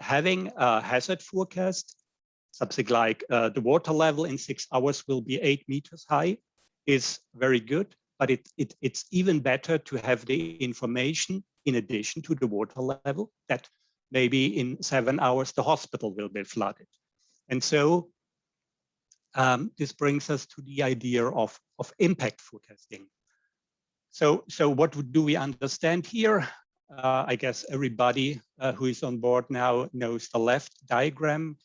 having a hazard forecast, something like the water level in 6 hours will be 8 meters high, is very good. But it's even better to have the information in addition to the water level that maybe in 7 hours the hospital will be flooded. And so this brings us to the idea of impact forecasting. So what do we understand here? I guess everybody who is on board now knows the left diagram.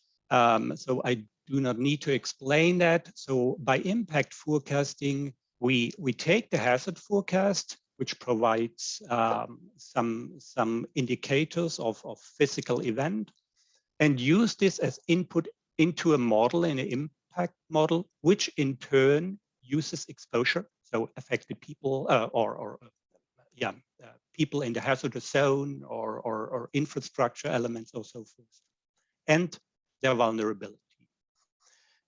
So I do not need to explain that. So by impact forecasting, we take the hazard forecast, which provides some indicators of physical event, and use this as input into a model, in an impact model, which in turn uses exposure, so affected people people in the hazardous zone or infrastructure elements or so forth, and their vulnerability.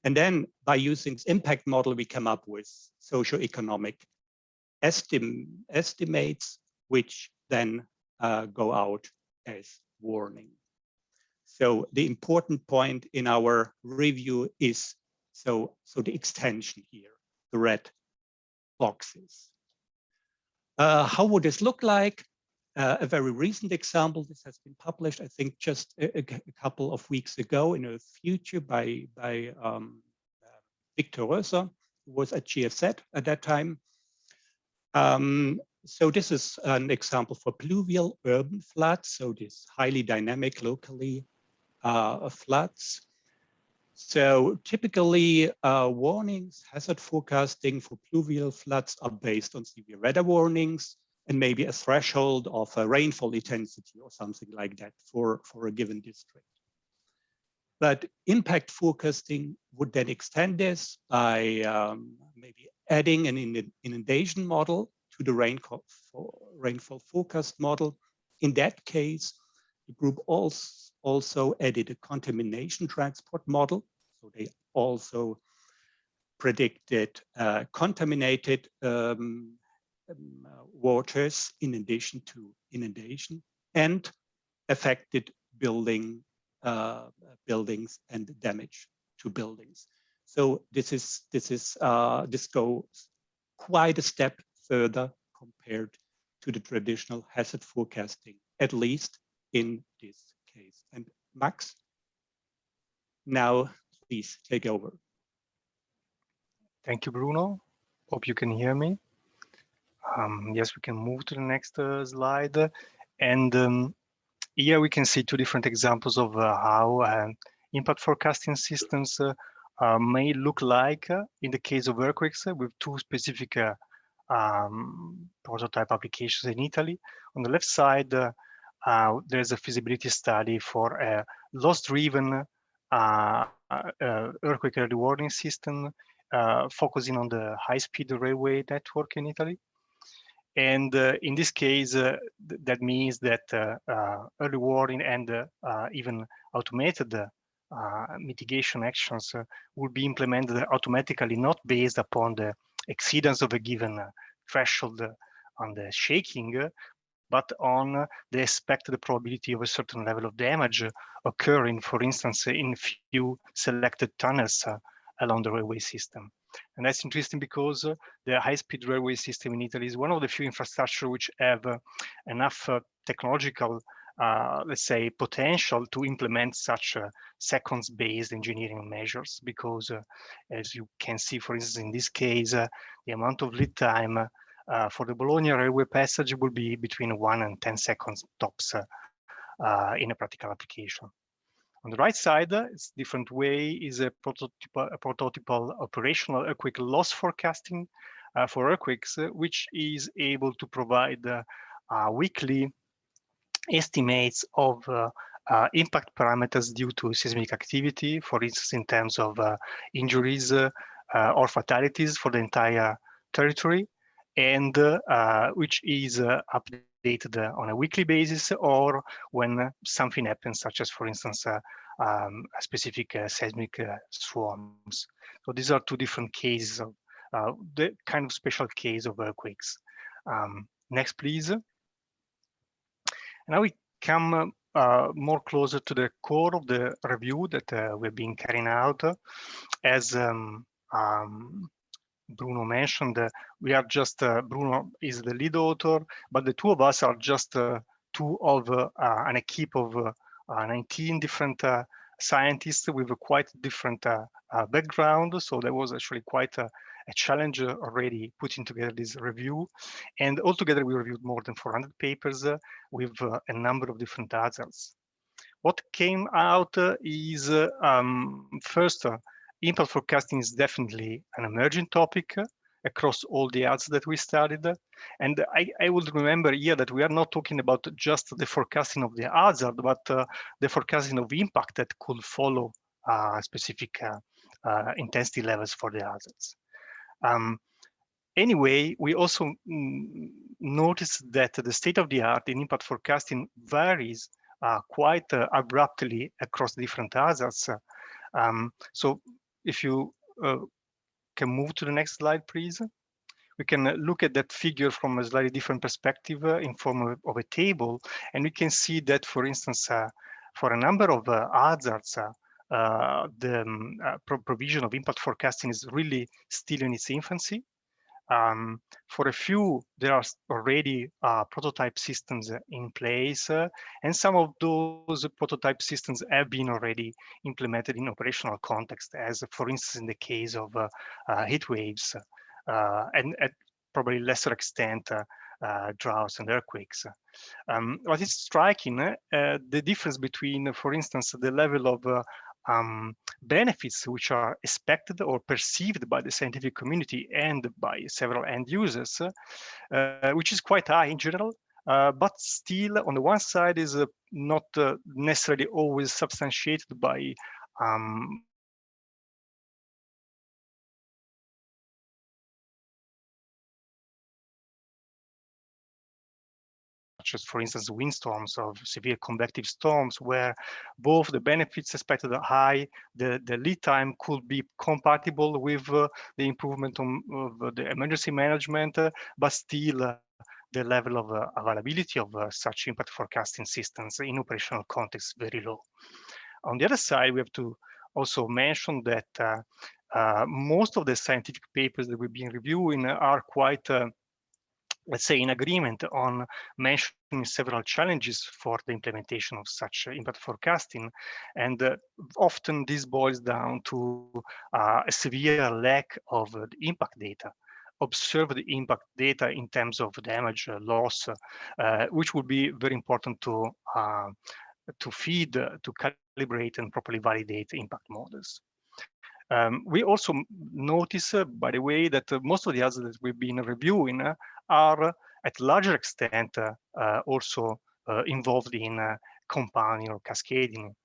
And then by using this impact model, we come up with socioeconomic estimates, which then go out as warning. So the important point in our review is so the extension here, the red boxes. How would this look like? A very recent example, this has been published, I think, just a couple of weeks ago in a Future by Pittore, who was at GFZ at that time. So this is an example for pluvial urban floods, so this highly dynamic locally floods. So typically warnings, hazard forecasting for pluvial floods are based on severe weather warnings and maybe a threshold of a rainfall intensity or something like that for a given district. But impact forecasting would then extend this by maybe adding an inundation model to the rainfall forecast model. In that case, the group also added a contamination transport model. So they also predicted contaminated waters in addition to inundation and affected buildings and damage to buildings. So this goes quite a step further compared to the traditional hazard forecasting, at least in this case. And Max, now please take over. Thank you, Bruno. Hope you can hear me. Yes, we can move to the next slide. And here we can see two different examples of how impact forecasting systems may look like in the case of earthquakes with two specific prototype applications in Italy. On the left side, there's a feasibility study for a loss-driven earthquake early warning system focusing on the high-speed railway network in Italy. And in this case, that means that early warning and even automated mitigation actions will be implemented automatically, not based upon the exceedance of a given threshold on the shaking, but on the expected probability of a certain level of damage occurring, for instance, in few selected tunnels along the railway system. And that's interesting because the high-speed railway system in Italy is one of the few infrastructure which have enough technological, let's say, potential to implement such seconds-based engineering measures. Because as you can see, for instance, in this case, the amount of lead time for the Bologna railway passage will be between 1 and 10 seconds tops in a practical application. On the right side, it's a different way, is a prototypal operational earthquake loss forecasting for earthquakes, which is able to provide weekly estimates of impact parameters due to seismic activity, for instance, in terms of injuries or fatalities for the entire territory, and which is updated on a weekly basis or when something happens, such as, for instance, a specific seismic swarms. So these are two different cases of the kind of special case of earthquakes. Next, please. And now we come more closer to the core of the review that we've been carrying out. As Bruno mentioned, we are just, Bruno is the lead author, but the two of us are just two of an equipe of 19 different scientists with a quite different background. So there was actually quite a challenge already putting together this review. And altogether, we reviewed more than 400 papers with a number of different hazards. What came out is first, impact forecasting is definitely an emerging topic across all the hazards that we studied. And I would remember here that we are not talking about just the forecasting of the hazard, but the forecasting of impact that could follow specific intensity levels for the hazards. Anyway, we also noticed that the state of the art in impact forecasting varies quite abruptly across different hazards. So if you can move to the next slide, please. We can look at that figure from a slightly different perspective in form of a table. And we can see that, for instance, for a number of hazards, the provision of impact forecasting is really still in its infancy. For a few, there are already prototype systems in place, and some of those prototype systems have been already implemented in operational context, as for instance in the case of heat waves, and at probably lesser extent droughts and earthquakes. What is striking, the difference between, for instance, the level of benefits which are expected or perceived by the scientific community and by several end users, which is quite high in general, but still on the one side is not necessarily always substantiated by such as, for instance, windstorms or severe convective storms, where both the benefits expected are high, the lead time could be compatible with the improvement of the emergency management, but still the level of availability of such impact forecasting systems in operational context very low. On the other side, we have to also mention that most of the scientific papers that we've been reviewing are quite let's say, in agreement on mentioning several challenges for the implementation of such impact forecasting. And often this boils down to a severe lack of the impact data, observed impact data in terms of damage, loss, which would be very important to feed, to calibrate and properly validate impact models. We also notice, by the way, that most of the hazards that we've been reviewing are at larger extent also involved in compounding or cascading,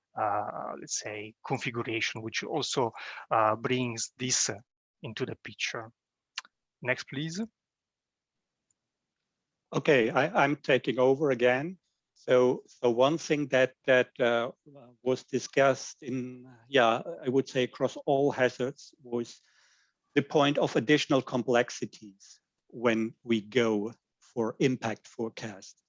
let's say, configuration, which also brings this into the picture. Next, please. Okay, I'm taking over again. So one thing that was discussed in, I would say across all hazards, was the point of additional complexities when we go for impact forecast.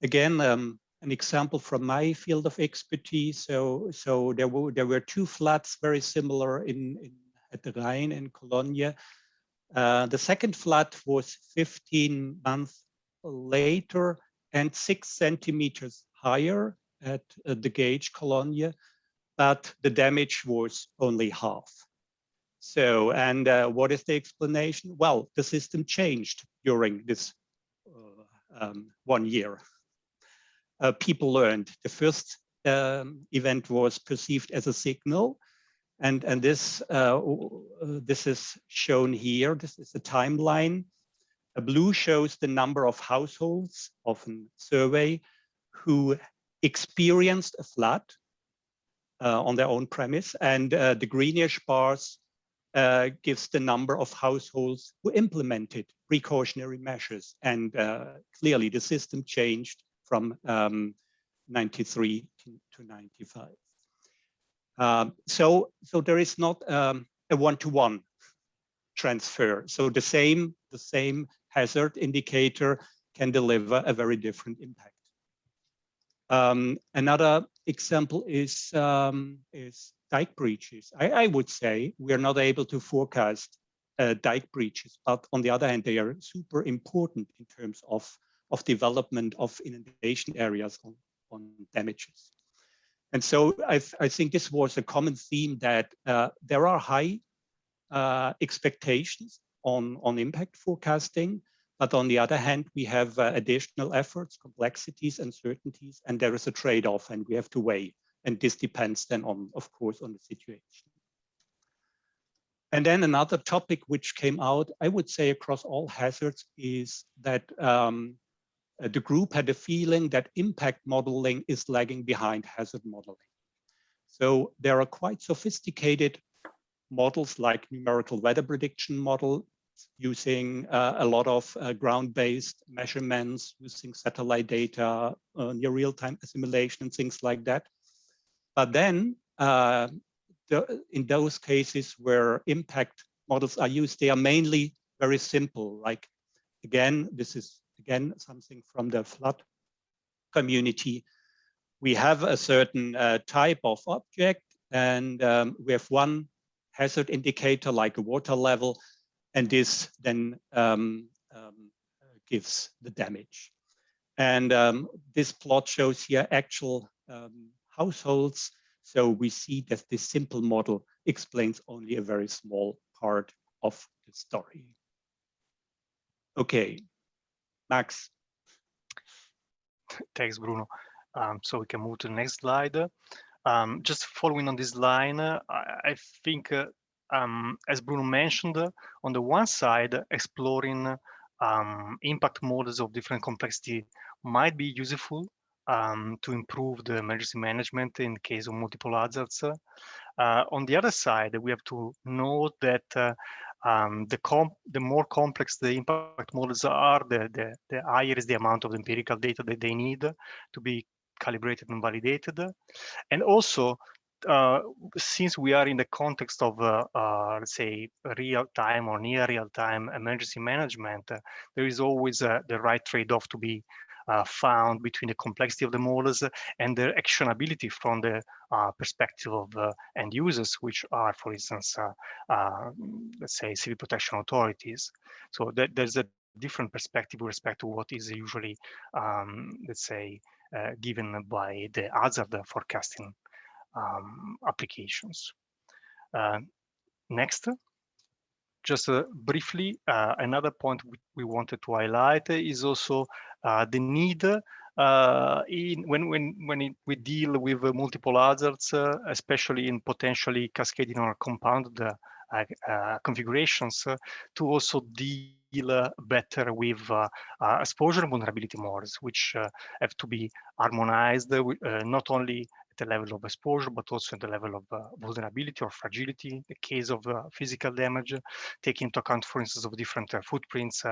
Again, an example from my field of expertise. So there were two floods very similar at the Rhine in Cologne. The second flood was 15 months later and 6 centimeters higher at the gauge Cologne, but the damage was only half. So, and what is the explanation? Well, the system changed during this 1 year. People learned. The first event was perceived as a signal, and this is shown here. This is a timeline. A blue shows the number of households of a survey who experienced a flood on their own premise, and the greenish bars gives the number of households who implemented precautionary measures. And clearly the system changed from 93 to 95. So there is not a one-to-one transfer. So the same hazard indicator can deliver a very different impact. Another example is dike breaches. I would say we are not able to forecast dike breaches, but on the other hand, they are super important in terms of development of inundation areas on damages. And so I think this was a common theme that there are high expectations on impact forecasting, but on the other hand, we have additional efforts, complexities, uncertainties, and there is a trade-off, and we have to weigh. And this depends then on, of course, on the situation. And then another topic which came out, I would say across all hazards, is that the group had a feeling that impact modeling is lagging behind hazard modeling. So there are quite sophisticated models like numerical weather prediction model using a lot of ground-based measurements, using satellite data, near real-time assimilation and things like that. But then in those cases where impact models are used, they are mainly very simple. Like, again, this is again something from the flood community. We have a certain type of object, and we have one hazard indicator like a water level, and this then gives the damage. And this plot shows here actual households. So we see that this simple model explains only a very small part of the story. Okay, Max. Thanks, Bruno. So we can move to the next slide. Just following on this line, I think, as Bruno mentioned, on the one side, exploring impact models of different complexity might be useful to improve the emergency management in the case of multiple hazards. On the other side, we have to note that the more complex the impact models are, the higher is the amount of empirical data that they need to be calibrated and validated. And also, since we are in the context of, let's say, real-time or near real-time emergency management, there is always the right trade-off to be found between the complexity of the models and their actionability from the perspective of end users, which are, for instance, let's say, civil protection authorities. So there's a different perspective with respect to what is usually, let's say, given by the hazard forecasting applications. Next. Just briefly, another point we wanted to highlight is also the need when we deal with multiple hazards, especially in potentially cascading or compounded configurations, to also deal better with exposure and vulnerability models, which have to be harmonized not only the level of exposure, but also at the level of vulnerability or fragility, the case of physical damage, taking into account, for instance, of different footprints,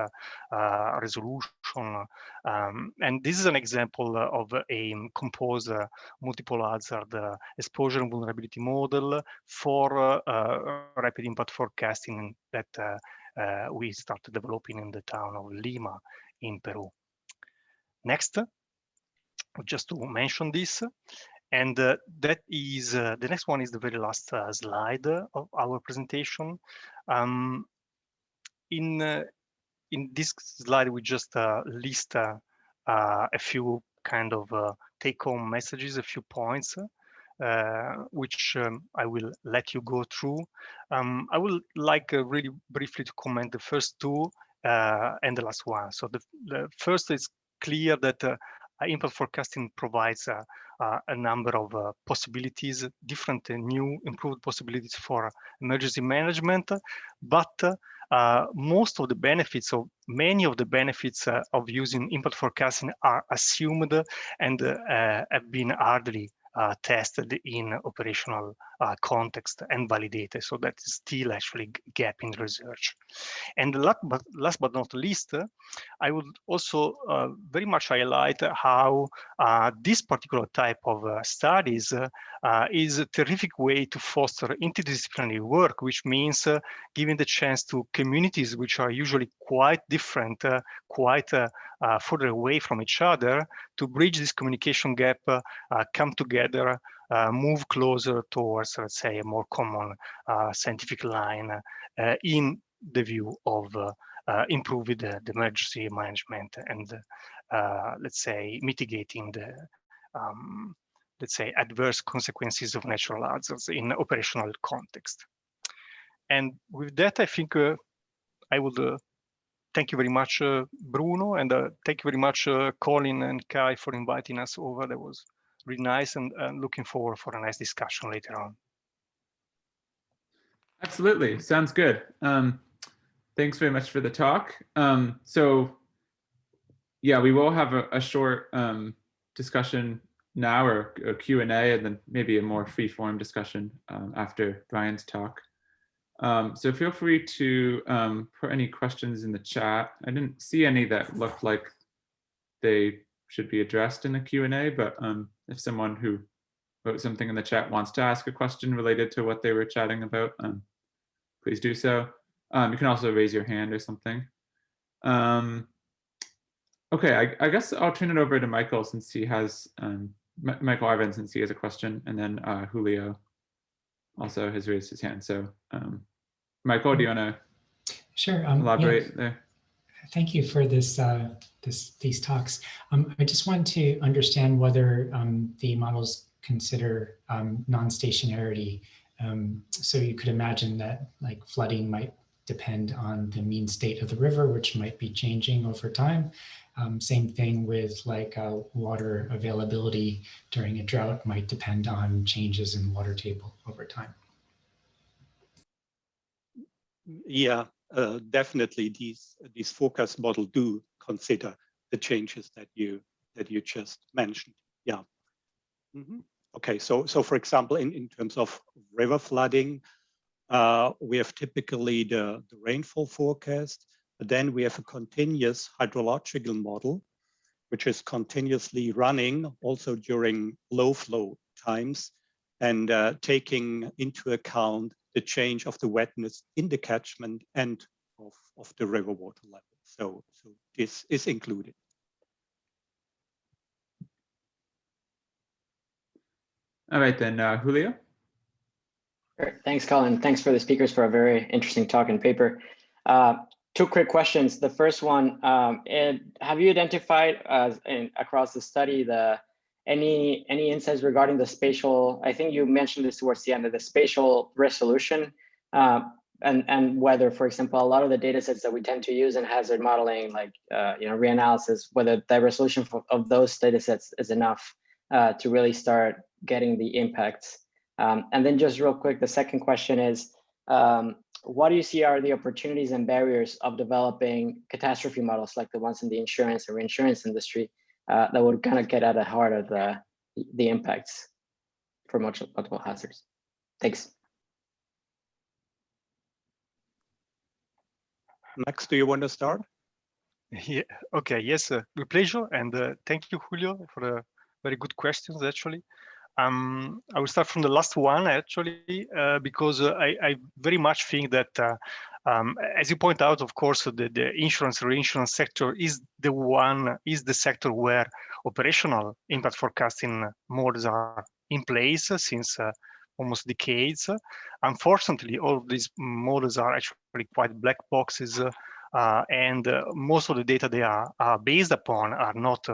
resolution. And this is an example of a composed multiple hazard exposure and vulnerability model for rapid impact forecasting that we started developing in the town of Lima in Peru. Next, just to mention this. And that is, the next one is the very last slide of our presentation. In this slide, we just list a few kind of take-home messages, a few points, which I will let you go through. I would like really briefly to comment the first two and the last one. So the first is clear that impact forecasting provides a number of possibilities, different new improved possibilities for emergency management, but most of the benefits of many of the benefits of using impact forecasting are assumed and have been hardly tested in operational context and validated. So that is still actually a gap in research. And last but not least, I would also very much highlight how this particular type of studies is a terrific way to foster interdisciplinary work, which means giving the chance to communities which are usually quite different, quite further away from each other, to bridge this communication gap, come together, move closer towards, let's say, a more common scientific line in the view of improving the emergency management and, let's say, mitigating the, let's say, adverse consequences of natural hazards in operational context. And with that, I think I would thank you very much, Bruno, and thank you very much, Colin and Kai, for inviting us over. That was really nice, and looking forward for a nice discussion later on. Absolutely, sounds good. Thanks very much for the talk. So yeah, we will have a short discussion now, or a Q&A, and then maybe a more free-form discussion after Brian's talk. So feel free to put any questions in the chat. I didn't see any that looked like they should be addressed in the Q&A, but if someone who wrote something in the chat wants to ask a question related to what they were chatting about, please do so. You can also raise your hand or something. Okay, I guess I'll turn it over to Michael, since he has, Michael Arvin, since he has a question, and then Julio also has raised his hand. So Michael, do you want to elaborate there? Thank you for this, these talks. I just want to understand whether the models consider non-stationarity. So you could imagine that like flooding might depend on the mean state of the river, which might be changing over time. Same thing with like water availability during a drought might depend on changes in water table over time. Yeah, definitely these forecast models do consider the changes that you just mentioned. Yeah. Mm-hmm. Okay, so for example, in terms of river flooding, we have typically the rainfall forecast, but then we have a continuous hydrological model, which is continuously running also during low flow times, and taking into account the change of the wetness in the catchment and of the river water level. So this is included. All right, then, Julio. Great. Thanks, Colin. Thanks for the speakers for a very interesting talk and paper. Two quick questions. The first one, have you identified across the study any insights regarding the spatial? I think you mentioned this towards the end of the spatial resolution, and whether, for example, a lot of the data sets that we tend to use in hazard modeling, like reanalysis, whether the resolution of those data sets is enough to really start getting the impacts. And then just real quick, the second question is, what do you see are the opportunities and barriers of developing catastrophe models like the ones in the insurance or reinsurance industry that would kind of get at the heart of the impacts for multiple hazards? Thanks. Max, do you want to start? Yeah. Okay. Yes. With pleasure. And thank you, Julio, for the very good questions. Actually, I will start from the last one, actually, because I very much think that, as you point out, of course, the insurance reinsurance sector is the sector where operational impact forecasting models are in place since almost decades. Unfortunately, all of these models are actually quite black boxes, and most of the data they are based upon are not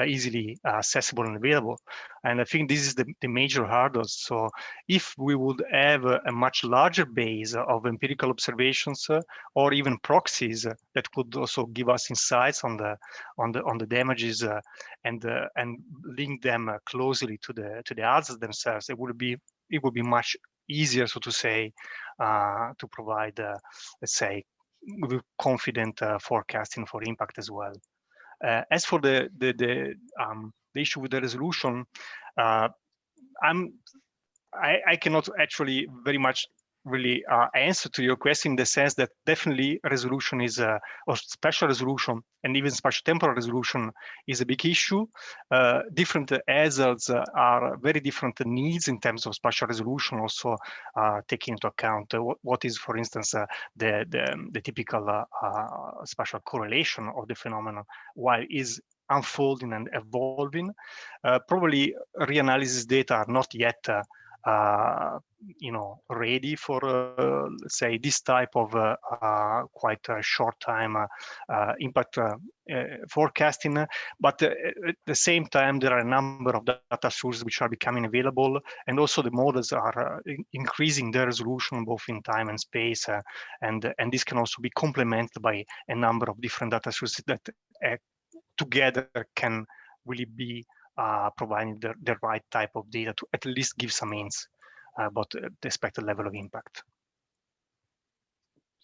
easily accessible and available. And I think this is the major hurdle. So if we would have a much larger base of empirical observations or even proxies that could also give us insights on the damages and link them closely to the hazards themselves, it would be much easier, so to say, to provide, let's say, with confident forecasting for impact as well. As for the issue with the resolution, I I cannot actually very much really answer to your question in the sense that definitely resolution is or spatial resolution and even spatial temporal resolution is a big issue. Different hazards are very different needs in terms of spatial resolution, also taking into account what is, for instance, the typical spatial correlation of the phenomenon while is unfolding and evolving. Probably reanalysis data are not yet ready for, let's say, this type of quite a short time impact forecasting. But at the same time, there are a number of data sources which are becoming available, and also the models are increasing their resolution both in time and space, and this can also be complemented by a number of different data sources that together can really be providing the right type of data to at least give some hints about the expected level of impact.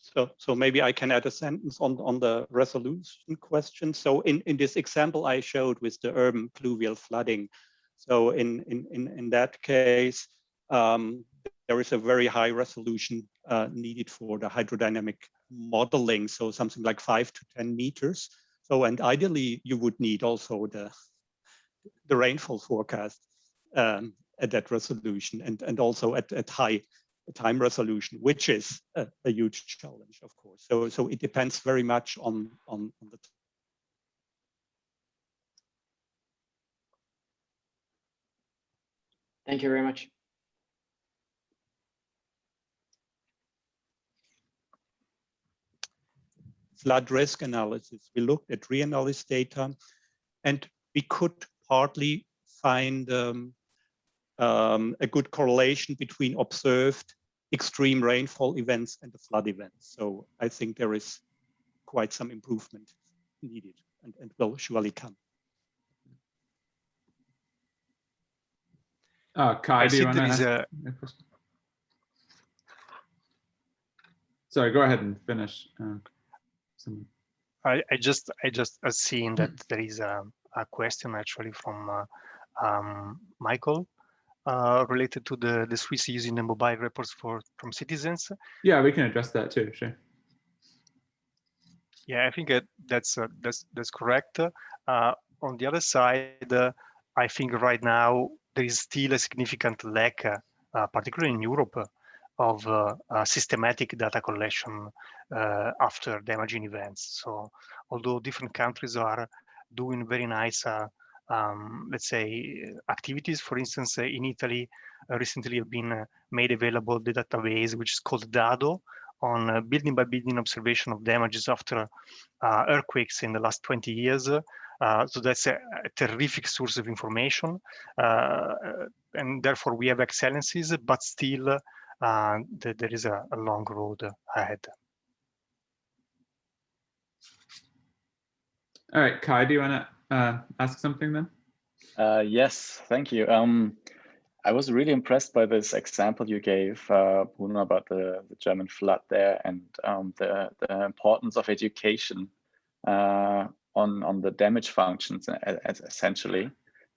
So maybe I can add a sentence on the resolution question. So in this example I showed with the urban pluvial flooding, so in that case, there is a very high resolution needed for the hydrodynamic modeling, so something like 5 to 10 meters. So, and ideally you would need also the rainfall forecast at that resolution, and also at high time resolution, which is a huge challenge, of course. So it depends very much on the. Thank you very much. Flood risk analysis. We looked at reanalysis data, and we could partly find a good correlation between observed extreme rainfall events and the flood events. So I think there is quite some improvement needed, and will surely come. Kai, do you want to ask a question? Sorry, go ahead and finish. I just seen that there is a question actually from Michael related to the Swiss using the mobile reports from citizens. Yeah, we can address that too. Sure. Yeah, I think that's correct. On the other side, I think right now there is still a significant lack, particularly in Europe, of systematic data collection after damaging events. So although different countries are doing very nice, let's say, activities, for instance, in Italy, recently have been made available the database, which is called DADO, on building by building observation of damages after earthquakes in the last 20 years. So that's a terrific source of information. And therefore we have excellencies, but still there is a long road ahead. All right, Kai, do you want to ask something then? Yes, thank you. I was really impressed by this example you gave, Bruno, about the German flood there, and the importance of education on the damage functions, essentially.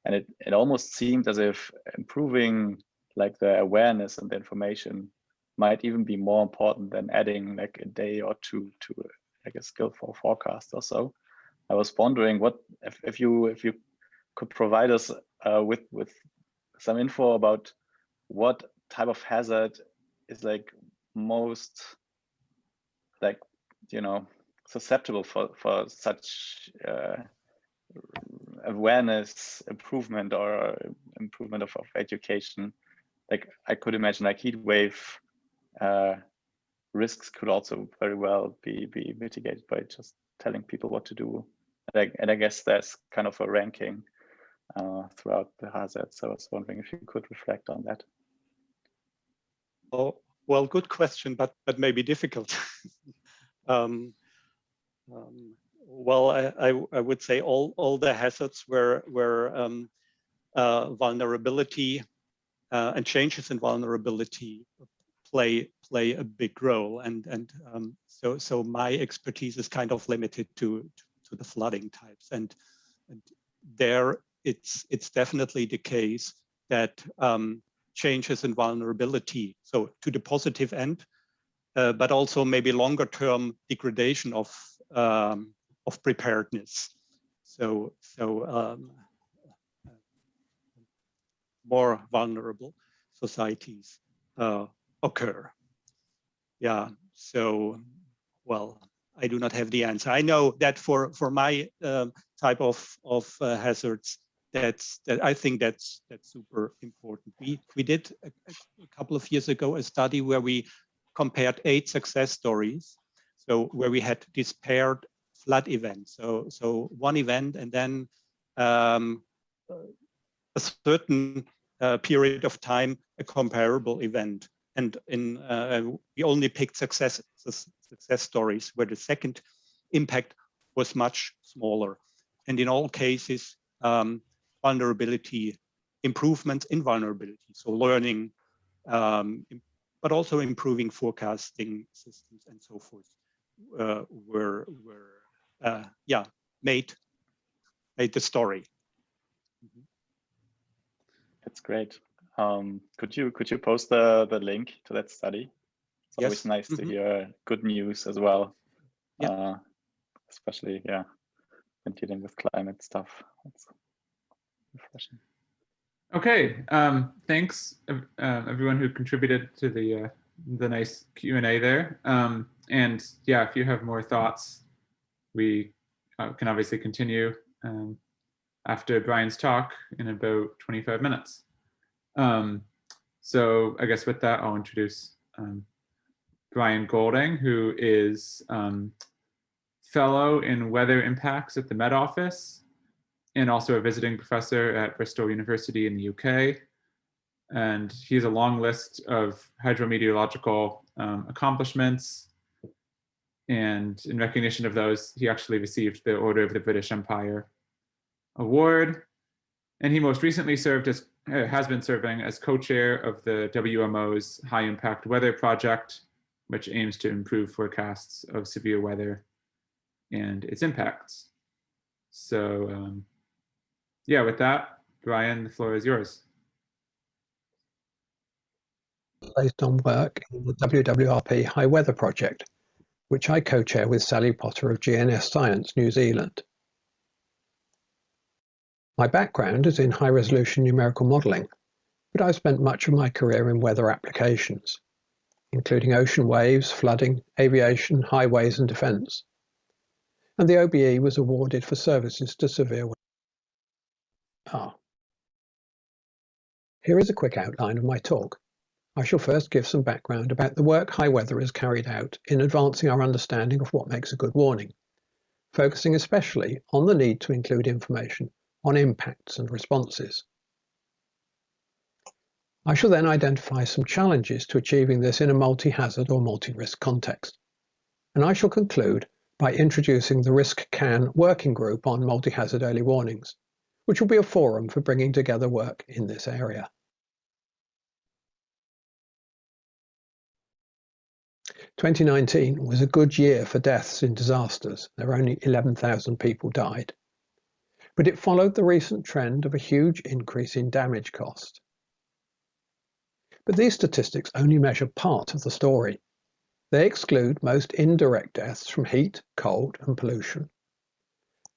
And it almost seemed as if improving like the awareness and the information might even be more important than adding like a day or two to like a skillful forecast or so. I was wondering what if you could provide us with some info about what type of hazard is like most like, you know, susceptible for such awareness improvement or improvement of education. Like I could imagine like heat wave risks could also very well be mitigated by just telling people what to do. And I guess there's kind of a ranking throughout the hazards. So I was wondering if you could reflect on that. Oh, well, good question, but maybe difficult. Well, I would say all the hazards where vulnerability and changes in vulnerability play a big role, and so my expertise is kind of limited to the flooding types, and there it's definitely the case that changes in vulnerability. So to the positive end, but also maybe longer term degradation of preparedness. So more vulnerable societies occur. Yeah, so, well, I do not have the answer. I know that for my type of hazards, I think that's super important. We did a couple of years ago a study where we compared 8 success stories. So where we had this paired flood event. So one event and then a certain period of time, a comparable event. And we only picked success stories where the second impact was much smaller. And in all cases, vulnerability, improvements in vulnerability, so learning, but also improving forecasting systems and so forth, were made the story. That's great. Could you post the link to that study? It's always nice to hear good news as well. Yeah. Especially when dealing with climate stuff. That's refreshing. Okay, thanks everyone who contributed to the nice Q&A there. And yeah, if you have more thoughts, we can obviously continue after Brian's talk in about 25 minutes. So I guess with that, I'll introduce Brian Golding, who is fellow in weather impacts at the Met Office, and also a visiting professor at Bristol University in the UK. And he has a long list of hydrometeorological accomplishments. And in recognition of those, he actually received the Order of the British Empire Award. And he most recently has been serving as co-chair of the WMO's High Impact Weather Project, which aims to improve forecasts of severe weather and its impacts. So yeah, with that, Brian, the floor is yours. Based on work in the WWRP High Weather Project, which I co-chair with Sally Potter of GNS Science, New Zealand. My background is in high-resolution numerical modelling, but I've spent much of my career in weather applications, including ocean waves, flooding, aviation, highways and defence. And the OBE was awarded for services to severe weather. Here is a quick outline of my talk. I shall first give some background about the work High Weather has carried out in advancing our understanding of what makes a good warning, focusing especially on the need to include information on impacts and responses. I shall then identify some challenges to achieving this in a multi-hazard or multi-risk context. And I shall conclude by introducing the RISC-CAN working group on multi-hazard early warnings, which will be a forum for bringing together work in this area. "2019 was a good year for deaths in disasters. There were only 11,000 people died. But it followed the recent trend of a huge increase in damage cost. But these statistics only measure part of the story. They exclude most indirect deaths from heat, cold, and pollution.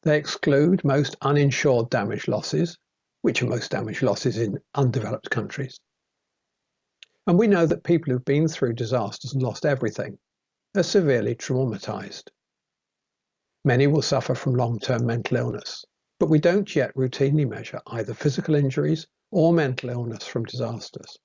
They exclude most uninsured damage losses, which are most damage losses in undeveloped countries. And we know that people who've been through disasters and lost everything are severely traumatized. Many will suffer from long-term mental illness, but we don't yet routinely measure either physical injuries or mental illness from disasters.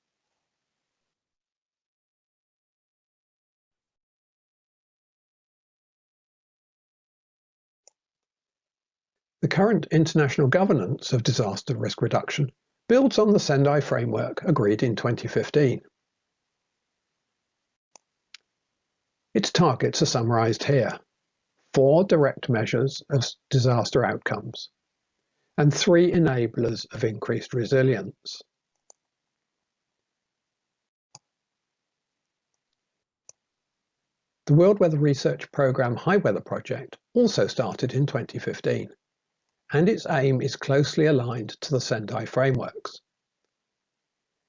The current international governance of disaster risk reduction builds on the Sendai framework agreed in 2015. Its targets are summarized here: 4 direct measures of disaster outcomes and 3 enablers of increased resilience. The World Weather Research Programme High Weather Project also started in 2015, and its aim is closely aligned to the Sendai frameworks.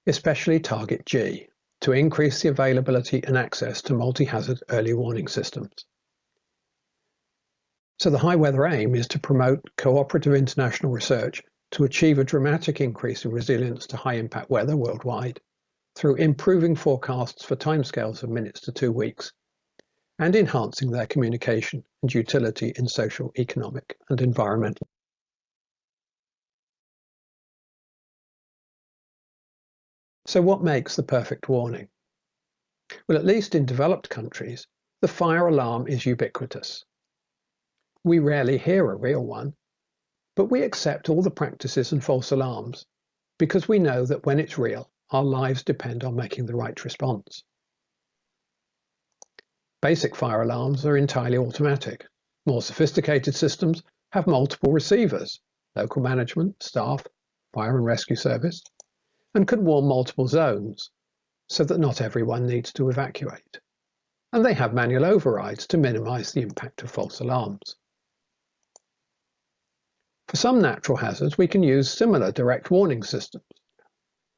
especially target G, to increase the availability and access to multi-hazard early warning systems. So the high weather aim is to promote cooperative international research to achieve a dramatic increase in resilience to high impact weather worldwide through improving forecasts for timescales of minutes to 2 weeks and enhancing their communication and utility in social, economic and environmental. So what makes the perfect warning? Well, at least in developed countries, the fire alarm is ubiquitous. We rarely hear a real one, but we accept all the practices and false alarms because we know that when it's real, our lives depend on making the right response. Basic fire alarms are entirely automatic. More sophisticated systems have multiple receivers, local management, staff, fire and rescue service, and can warn multiple zones so that not everyone needs to evacuate. And they have manual overrides to minimize the impact of false alarms. For some natural hazards, we can use similar direct warning systems.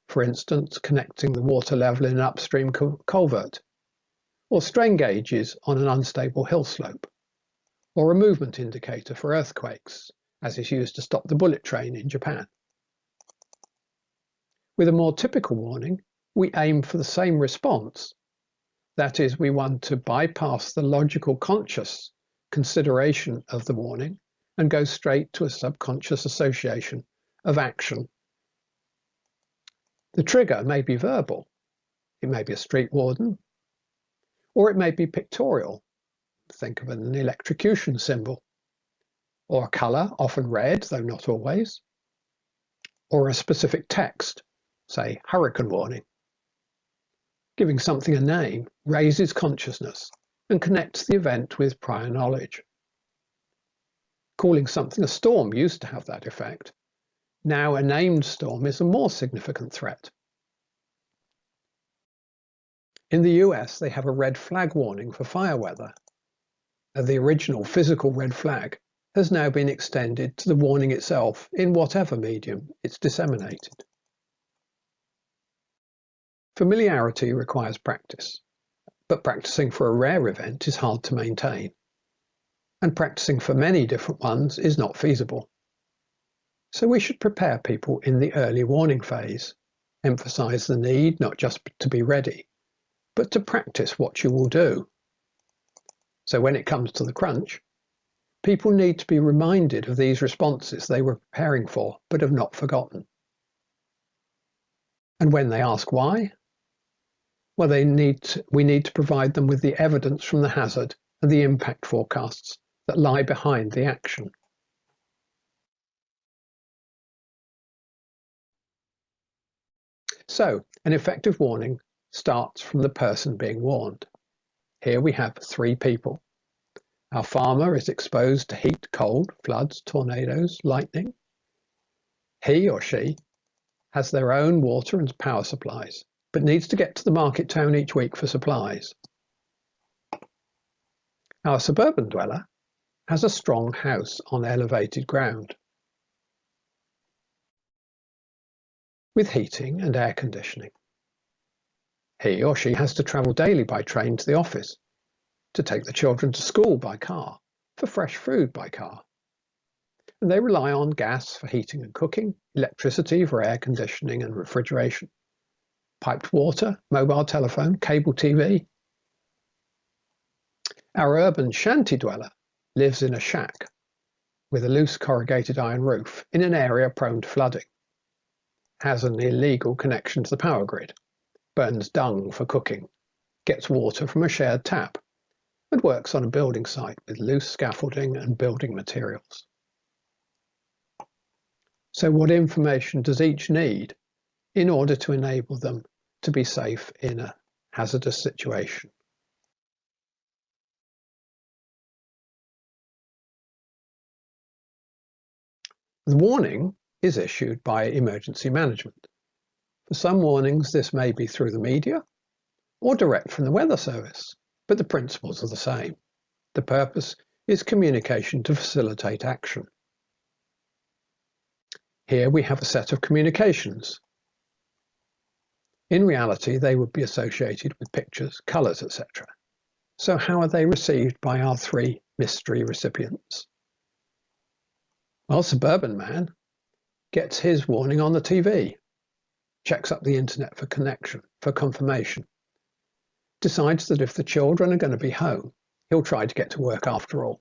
For instance, connecting the water level in an upstream culvert, or strain gauges on an unstable hill slope, or a movement indicator for earthquakes, as is used to stop the bullet train in Japan. With a more typical warning, we aim for the same response. That is, we want to bypass the logical conscious consideration of the warning and go straight to a subconscious association of action. The trigger may be verbal. It may be a street warden, or it may be pictorial. Think of an electrocution symbol, or a colour, often red, though not always, or a specific text, say hurricane warning. Giving something a name raises consciousness and connects the event with prior knowledge. Calling something a storm used to have that effect. Now a named storm is a more significant threat. In the US, they have a red flag warning for fire weather. The original physical red flag has now been extended to the warning itself in whatever medium it's disseminated. Familiarity requires practice, but practicing for a rare event is hard to maintain. And practicing for many different ones is not feasible. So we should prepare people in the early warning phase, emphasize the need not just to be ready, but to practice what you will do. So when it comes to the crunch, people need to be reminded of these responses they were preparing for, but have not forgotten. And when they ask why, well, we need to provide them with the evidence from the hazard and the impact forecasts that lie behind the action. So, an effective warning starts from the person being warned. Here we have 3 people. Our farmer is exposed to heat, cold, floods, tornadoes, lightning. He or she has their own water and power supplies, but needs to get to the market town each week for supplies. Our suburban dweller has a strong house on elevated ground with heating and air conditioning. He or she has to travel daily by train to the office, to take the children to school by car, for fresh food by car. And they rely on gas for heating and cooking, electricity for air conditioning and refrigeration, piped water, mobile telephone, cable TV. Our urban shanty dweller lives in a shack with a loose corrugated iron roof in an area prone to flooding, has an illegal connection to the power grid, burns dung for cooking, gets water from a shared tap, and works on a building site with loose scaffolding and building materials. So what information does each need in order to enable them to be safe in a hazardous situation? The warning is issued by emergency management. For some warnings, this may be through the media or direct from the weather service, but the principles are the same. The purpose is communication to facilitate action. Here we have a set of communications. In reality, they would be associated with pictures, colours, etc. So how are they received by our 3 mystery recipients? Well, Suburban Man gets his warning on the TV, checks up the internet for confirmation, decides that if the children are going to be home, he'll try to get to work after all.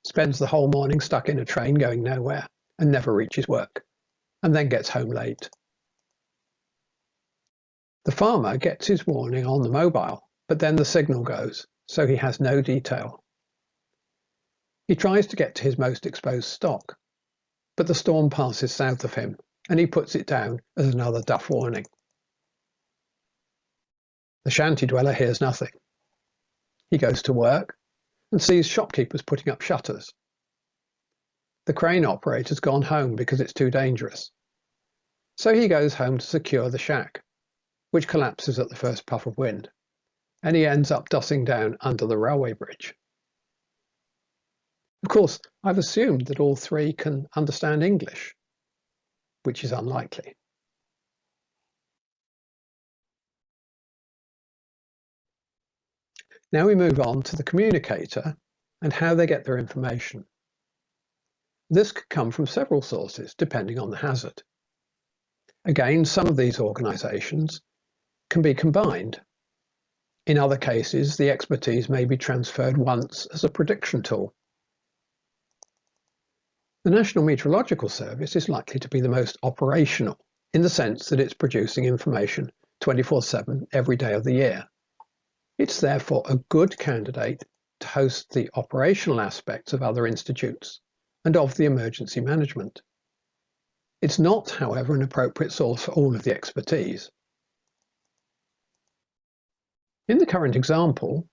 Spends the whole morning stuck in a train going nowhere and never reaches work, and then gets home late. The farmer gets his warning on the mobile, but then the signal goes, so he has no detail. He tries to get to his most exposed stock, but the storm passes south of him, and he puts it down as another duff warning. The shanty dweller hears nothing. He goes to work and sees shopkeepers putting up shutters. The crane operator's gone home because it's too dangerous. So he goes home to secure the shack, which collapses at the first puff of wind, and he ends up dossing down under the railway bridge. Of course, I've assumed that all 3 can understand English, which is unlikely. Now we move on to the communicator and how they get their information. This could come from several sources, depending on the hazard. Again, some of these organisations can be combined. In other cases, the expertise may be transferred once as a prediction tool. The National Meteorological Service is likely to be the most operational, in the sense that it's producing information 24/7 every day of the year. It's therefore a good candidate to host the operational aspects of other institutes and of the emergency management. It's not, however, an appropriate source for all of the expertise. In the current example,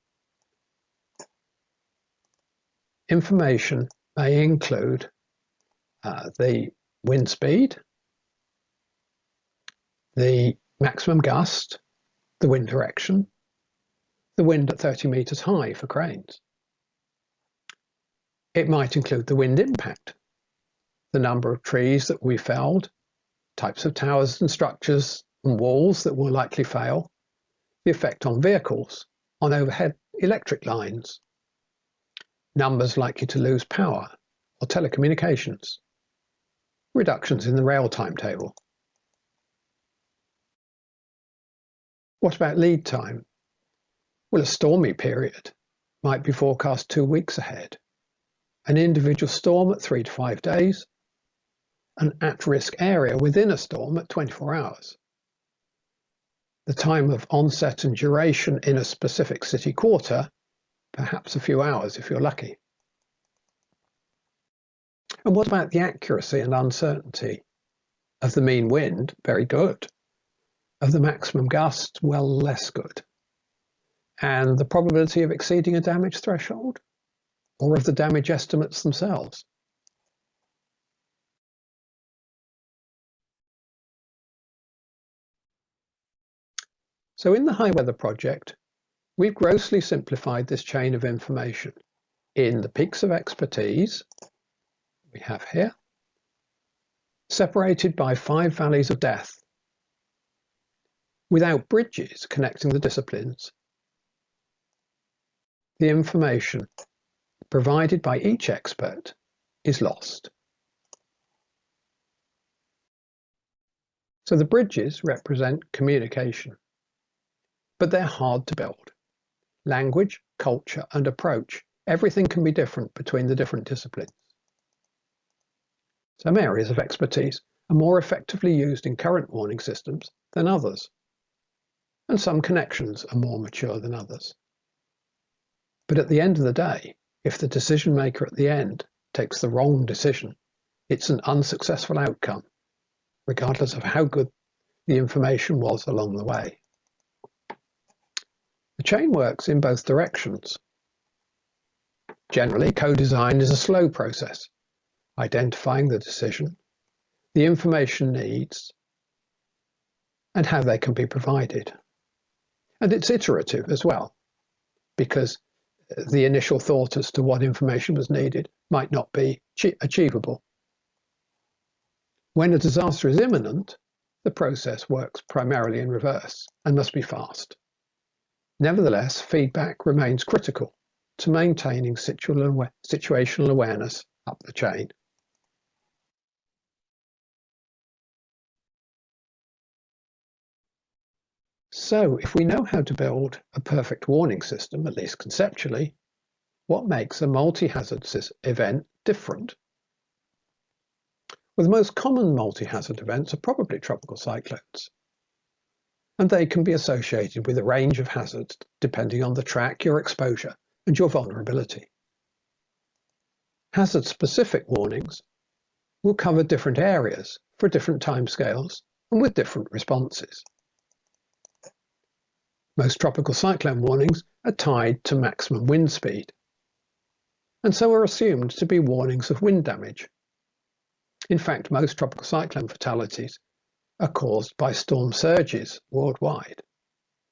information may include the wind speed, the maximum gust, the wind direction, the wind at 30 meters high for cranes. It might include the wind impact, the number of trees that we felled, types of towers and structures and walls that will likely fail, the effect on vehicles, on overhead electric lines, numbers likely to lose power or telecommunications, reductions in the rail timetable. What about lead time? Well, a stormy period might be forecast 2 weeks ahead, an individual storm at 3 to 5 days, an at-risk area within a storm at 24 hours. The time of onset and duration in a specific city quarter, perhaps a few hours if you're lucky. And what about the accuracy and uncertainty of the mean wind? Very good. Of the maximum gust? Well, less good. And the probability of exceeding a damage threshold? Or of the damage estimates themselves? So in the High Weather Project, we've grossly simplified this chain of information in the peaks of expertise we have here, separated by 5 valleys of death, without bridges connecting the disciplines. The information provided by each expert is lost. So the bridges represent communication, but they're hard to build. Language, culture, and approach, everything can be different between the different disciplines. Some areas of expertise are more effectively used in current warning systems than others, and some connections are more mature than others. But at the end of the day, if the decision maker at the end takes the wrong decision, it's an unsuccessful outcome, regardless of how good the information was along the way. The chain works in both directions. Generally, co-design is a slow process, identifying the decision, the information needs, and how they can be provided. And it's iterative as well, because the initial thought as to what information was needed might not be achievable. When a disaster is imminent, the process works primarily in reverse and must be fast. Nevertheless, feedback remains critical to maintaining situational awareness up the chain. So, if we know how to build a perfect warning system, at least conceptually, what makes a multi-hazard event different? Well, the most common multi-hazard events are probably tropical cyclones, and they can be associated with a range of hazards depending on the track, your exposure, and your vulnerability. Hazard-specific warnings will cover different areas for different timescales and with different responses. Most tropical cyclone warnings are tied to maximum wind speed, and so are assumed to be warnings of wind damage. In fact, most tropical cyclone fatalities are caused by storm surges worldwide,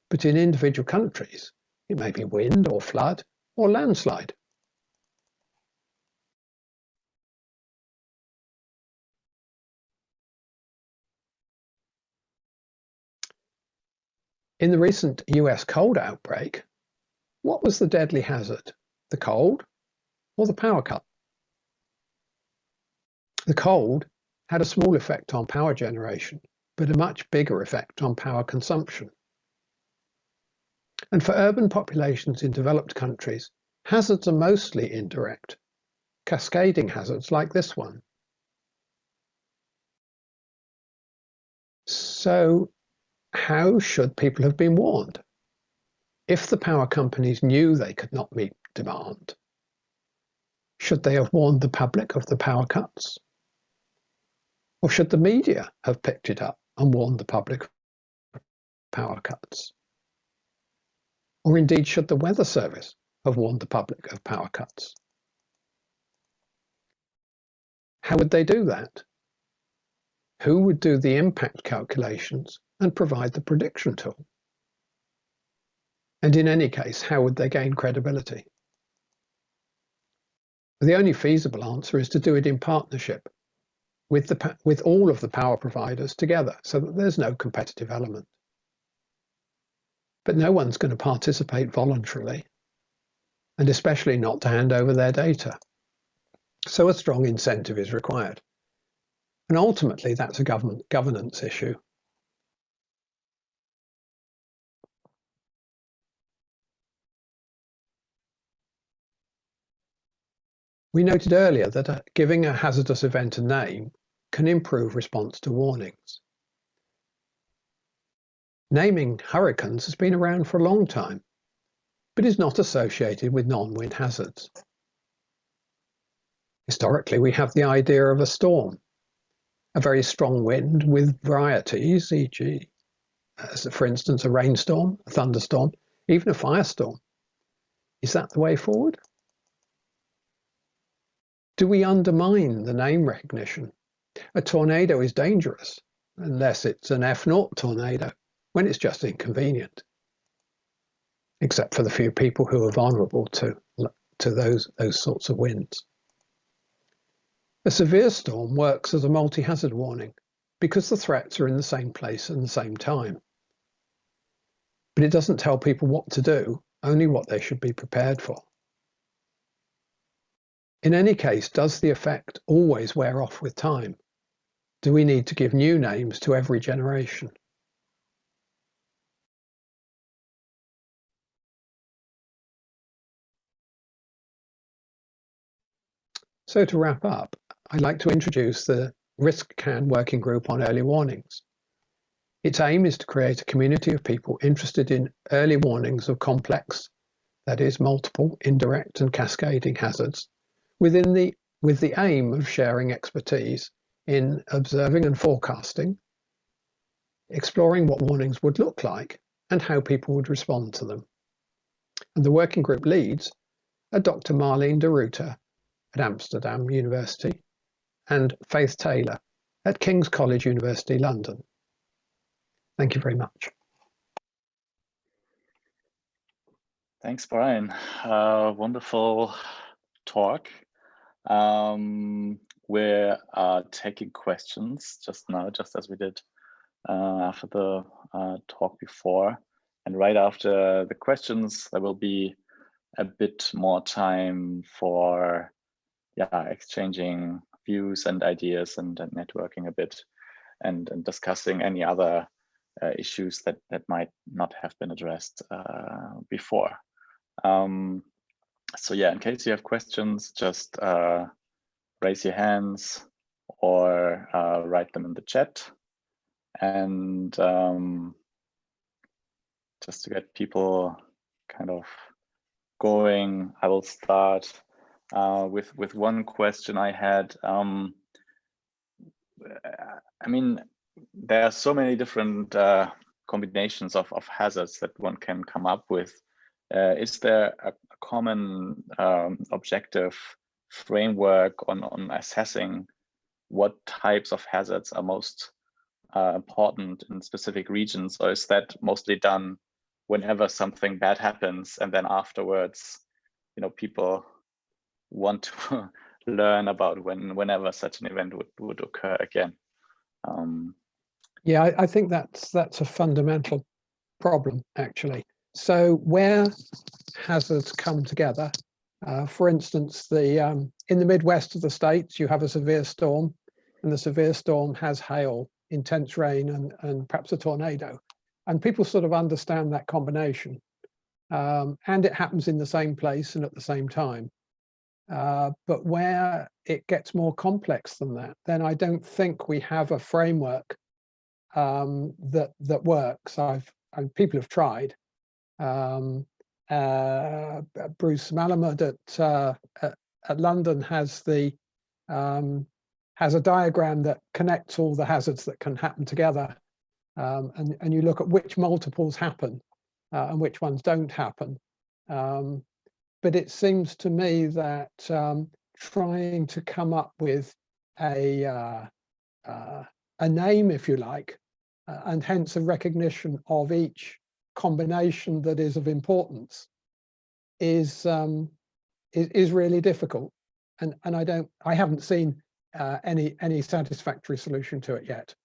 but in individual countries, it may be wind or flood or landslide. In the recent US cold outbreak, what was the deadly hazard? The cold or the power cut? The cold had a small effect on power generation, but a much bigger effect on power consumption. And for urban populations in developed countries, hazards are mostly indirect, cascading hazards like this one. So, how should people have been warned? If the power companies knew they could not meet demand, should they have warned the public of the power cuts? Or should the media have picked it up and warned the public of power cuts? Or indeed, should the Weather Service have warned the public of power cuts? How would they do that? Who would do the impact calculations and provide the prediction tool? And in any case, how would they gain credibility? The only feasible answer is to do it in partnership with all of the power providers together, so that there's no competitive element. But no one's going to participate voluntarily, and especially not to hand over their data. So a strong incentive is required. And ultimately, that's a governance issue. We noted earlier that giving a hazardous event a name can improve response to warnings. Naming hurricanes has been around for a long time, but is not associated with non-wind hazards. Historically, we have the idea of a storm, a very strong wind with varieties, e.g., for instance, a rainstorm, a thunderstorm, even a firestorm. Is that the way forward? Do we undermine the name recognition? A tornado is dangerous unless it's an F0 tornado, when it's just inconvenient, except for the few people who are vulnerable to those sorts of winds. A severe storm works as a multi-hazard warning because the threats are in the same place and the same time. But it doesn't tell people what to do, only what they should be prepared for. In any case, does the effect always wear off with time? Do we need to give new names to every generation? So to wrap up, I'd like to introduce the RiskCan Working Group on Early Warnings. Its aim is to create a community of people interested in early warnings of complex, that is, multiple, indirect and cascading hazards, with the aim of sharing expertise in observing and forecasting, exploring what warnings would look like and how people would respond to them. And the working group leads are Dr. Marlene de Ruiter at Amsterdam University and Faith Taylor at King's College University, London. Thank you very much. Thanks, Brian. Wonderful talk. We're taking questions just now, just as we did after the talk before. And right after the questions, there will be a bit more time for exchanging views and ideas and networking a bit and discussing any other issues that might not have been addressed before. So yeah, in case you have questions, just raise your hands or write them in the chat. And just to get people kind of going, I will start with one question I had. I mean, there are so many different combinations of hazards that one can come up with. Is there a common objective framework on assessing what types of hazards are most important in specific regions, or is that mostly done whenever something bad happens and then afterwards, people want to learn about whenever such an event would occur again? Yeah, I think that's a fundamental problem, actually. So where hazards come together, for instance, in the Midwest of the States, you have a severe storm, and the severe storm has hail, intense rain, and perhaps a tornado. And people sort of understand that combination. And it happens in the same place and at the same time. But where it gets more complex than that, then I don't think we have a framework that works. People have tried. Bruce Malamud at London has a diagram that connects all the hazards that can happen together, and you look at which multiples happen and which ones don't happen. But it seems to me that trying to come up with a name, if you like, and hence a recognition of each combination that is of importance is really difficult, and I haven't seen any satisfactory solution to it yet.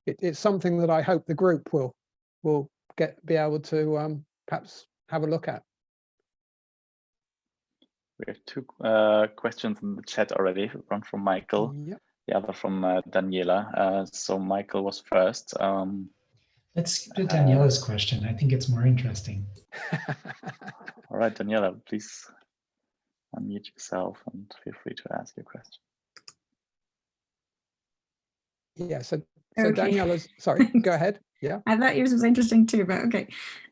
It's something that I hope the group will be able to perhaps have a look at. We have two questions in the chat already, one from Michael, yep. The other from Daniela. So Michael was first. Let's go to Daniela's question. I think it's more interesting. All right, Daniela, please unmute yourself and feel free to ask your question. Yeah, so Okay. Daniela's, sorry, go ahead. Yeah. I thought yours was interesting too, but okay.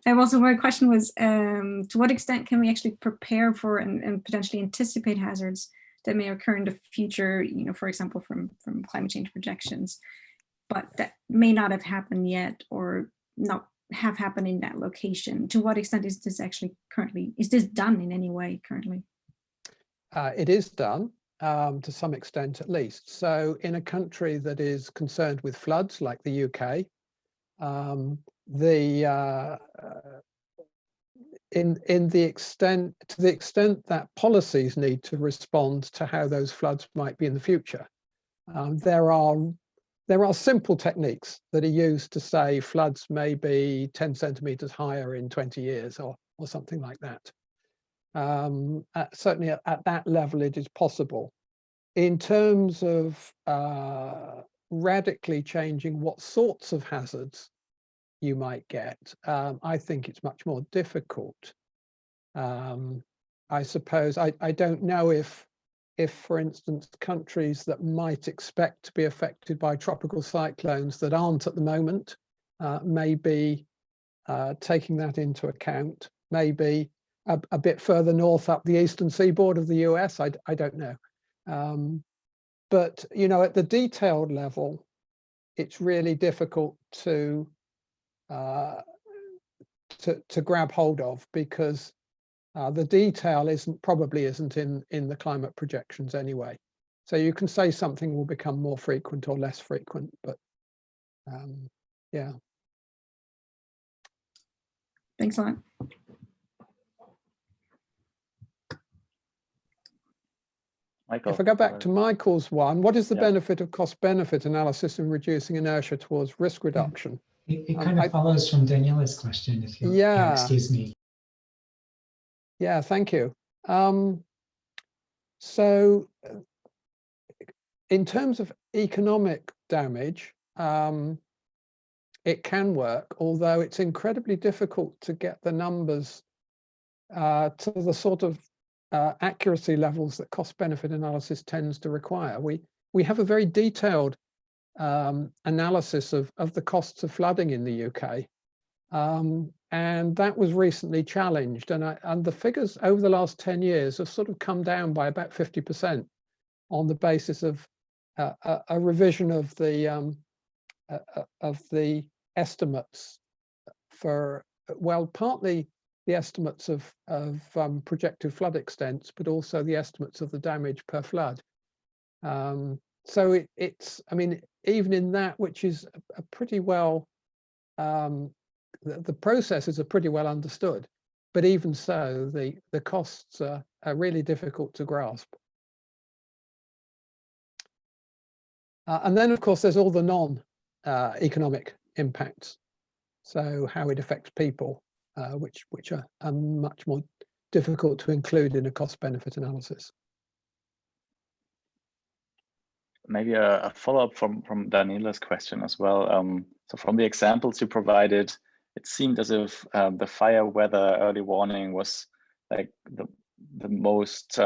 Also, my question was, to what extent can we actually prepare for and potentially anticipate hazards that may occur in the future, for example, from climate change projections, but that may not have happened yet or not have happened in that location? To what extent is this actually is this done in any way currently? It is done to some extent, at least. So in a country that is concerned with floods like the UK, to the extent that policies need to respond to how those floods might be in the future, there are simple techniques that are used to say floods may be 10 centimeters higher in 20 years or something like that. Certainly at that level, it is possible. In terms of radically changing what sorts of hazards you might get, I think it's much more difficult. I suppose I don't know if, for instance, countries that might expect to be affected by tropical cyclones that aren't at the moment may be taking that into account. Maybe a bit further north up the eastern seaboard of the US, I don't know. But at the detailed level, it's really difficult to grab hold of, because the detail probably isn't in the climate projections anyway. So you can say something will become more frequent or less frequent, but yeah. Thanks a lot. Michael, if I go back to Michael's one, what is the yeah. benefit of cost-benefit analysis in reducing inertia towards risk reduction? It kind of follows from Daniela's question, if you'll excuse me. Yeah, thank you. So in terms of economic damage, it can work, although it's incredibly difficult to get the numbers to the sort of accuracy levels that cost-benefit analysis tends to require. We have a very detailed analysis of the costs of flooding in the UK, and that was recently challenged. And the figures over the last 10 years have sort of come down by about 50% on the basis of a revision of the estimates for, well, partly the estimates of projected flood extents, but also the estimates of the damage per flood. So it's, I mean, even in that, which is a pretty well, the processes are pretty well understood, but even so, the costs are really difficult to grasp. And then, of course, there's all the non-economic impacts. So how it affects people, which are much more difficult to include in a cost-benefit analysis. Maybe a follow-up from Daniela's question as well. So from the examples you provided, it seemed as if the fire weather early warning was like the most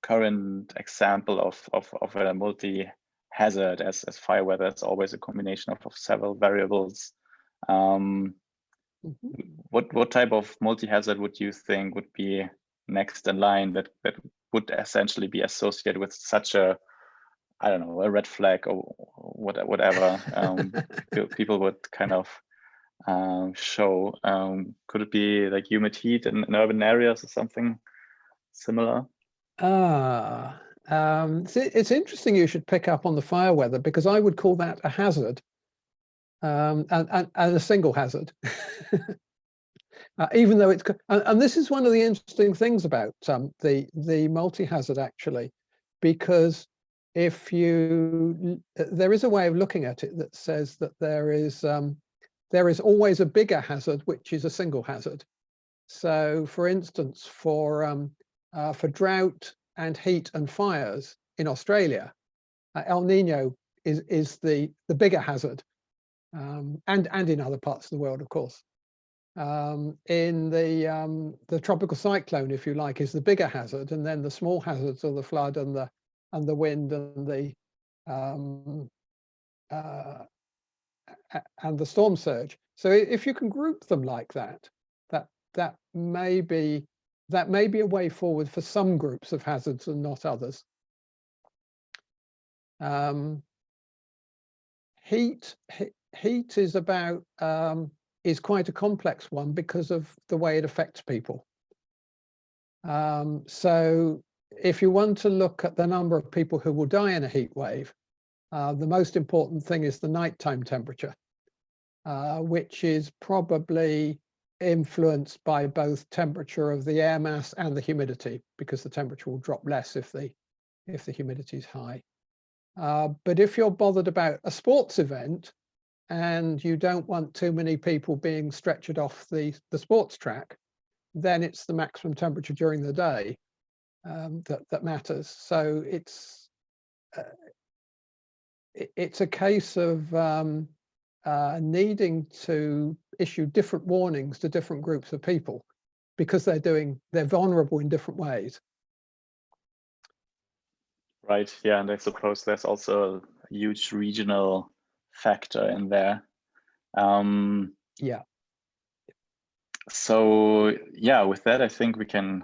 current example of a multi-hazard, as fire weather is always a combination of several variables. What type of multi-hazard would you think would be next in line that would essentially be associated with such a, I don't know, a red flag or whatever people would kind of show? Could it be like humid heat in urban areas or something similar? It's interesting you should pick up on the fire weather, because I would call that a hazard, and a single hazard. Even though it's, and this is one of the interesting things about the multi-hazard, actually, because if there is a way of looking at it that says that there is always a bigger hazard, which is a single hazard. So, for instance, for drought and heat and fires in Australia, El Nino is the bigger hazard, and in other parts of the world, of course. In the tropical cyclone, if you like, is the bigger hazard, and then the small hazards are the flood and the wind and the storm surge. So if you can group them like that, that may be a way forward for some groups of hazards and not others. Heat is quite a complex one because of the way it affects people. So if you want to look at the number of people who will die in a heat wave, the most important thing is the nighttime temperature, which is probably influenced by both temperature of the air mass and the humidity, because the temperature will drop less if the humidity is high. But if you're bothered about a sports event and you don't want too many people being stretchered off the sports track, then it's the maximum temperature during the day that matters. So it's a case of needing to issue different warnings to different groups of people, because they're vulnerable in different ways. Right. Yeah, and I suppose there's also a huge regional factor in there. Yeah. So yeah, with that, I think we can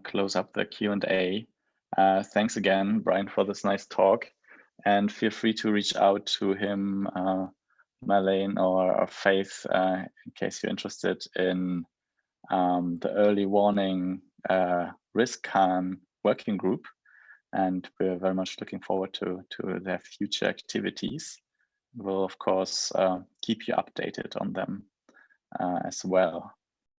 close up the Q&A. Thanks again, Brian, for this nice talk, and feel free to reach out to him, Marlene or Faith, in case you're interested in the early warning risk-CAN working group. And we're very much looking forward to their future activities. We'll, of course, keep you updated on them as well.